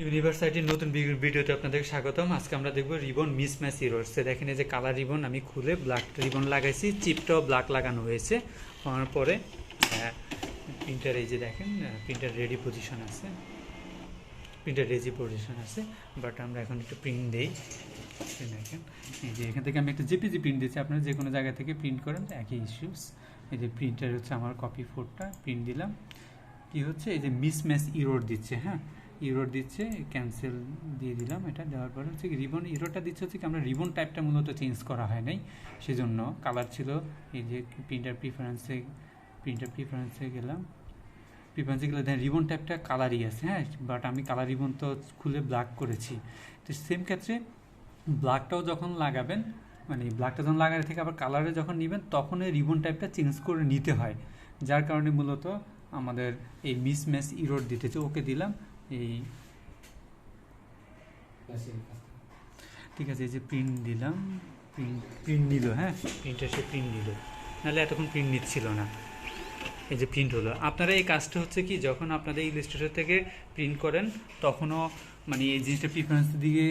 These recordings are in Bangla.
ইউনিভার্সাইটির নতুন ভিডিওতে আপনাদের স্বাগতম। আজকে আমরা দেখব রিবন মিসম্যাচ এরর্স। দেখেন এই যে কালার রিবন আমি খুলে ব্ল্যাক রিবন লাগাইছি, চিপটাও ব্ল্যাক লাগানো হয়েছে। হওয়ার পরে প্রিন্টার এই যে দেখেন প্রিন্টার রেডি পজিশন আছে, বাট আমরা এখন একটু প্রিন্ট দেই। দেখেন এই যে এখান থেকে আমি একটা জেপিজি প্রিন্ট দিচ্ছি, আপনারা যে কোনো জায়গা থেকে প্রিন্ট করেন একই ইস্যুস। এই যে প্রিন্টার হচ্ছে আমার কপি 4টা প্রিন্ট দিলাম। কি হচ্ছে এই যে মিসম্যাচ ইরোর দিচ্ছে, ইরোর দিচ্ছে, ক্যান্সেল দিয়ে দিলাম। এটা দেওয়ার পরে হচ্ছে কি রিবন ইরোরটা দিচ্ছে হচ্ছে কি আমরা রিবন টাইপটা মূলত চেঞ্জ করা হয় নাই, সেজন্য কালার ছিল। এই যে প্রিন্টার প্রিফারেন্সে গেলাম, গেলে দেখেন রিবন টাইপটা কালারই আছে, বাট আমি কালার রিবন তো খুলে ব্ল্যাক করেছি। তো সেম ক্ষেত্রে ব্ল্যাকটাও যখন লাগাবেন, মানে ব্ল্যাকটা যখন লাগানো থেকে আবার কালারে যখন নেবেন তখন এই রিবন টাইপটা চেঞ্জ করে নিতে হয়, যার কারণে মূলত আমাদের এই মিসম্যাচ ইরোর দিতেছে। ওকে দিলাম, এই ঠিক আছে। এই যে প্রিন্ট দিলাম, প্রিন্ট নিল, প্রিন্টার সে প্রিন্ট নিল, নাহলে এতক্ষণ প্রিন্ট নিচ্ছিল না। এই যে প্রিন্ট হলো। আপনারা এই কাজটা হচ্ছে কি যখন আপনাদের ইলাস্ট্রেটর থেকে প্রিন্ট করেন তখনও মানে এই জিনিসটা প্রিফারেন্সের দিকে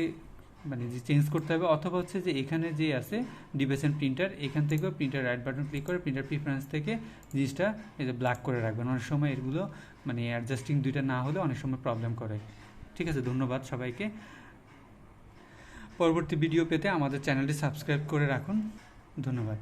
মানে যে চেঞ্জ করতে হবে, অথবা হচ্ছে যে এখানে যে আছে ডিভাইসের প্রিন্টার, এখান থেকেও প্রিন্টার রাইট বাটন ক্লিক করে প্রিন্টার প্রিফারেন্স থেকে জিনিসটা এই যে ব্ল্যাক করে রাখবেন। অনেক সময় এগুলো মানে অ্যাডজাস্টিং দুইটা না হলে অনেক সময় প্রবলেম করে। ঠিক আছে, ধন্যবাদ সবাইকে। পরবর্তী ভিডিও পেতে আমাদের চ্যানেলটি সাবস্ক্রাইব করে রাখুন। ধন্যবাদ।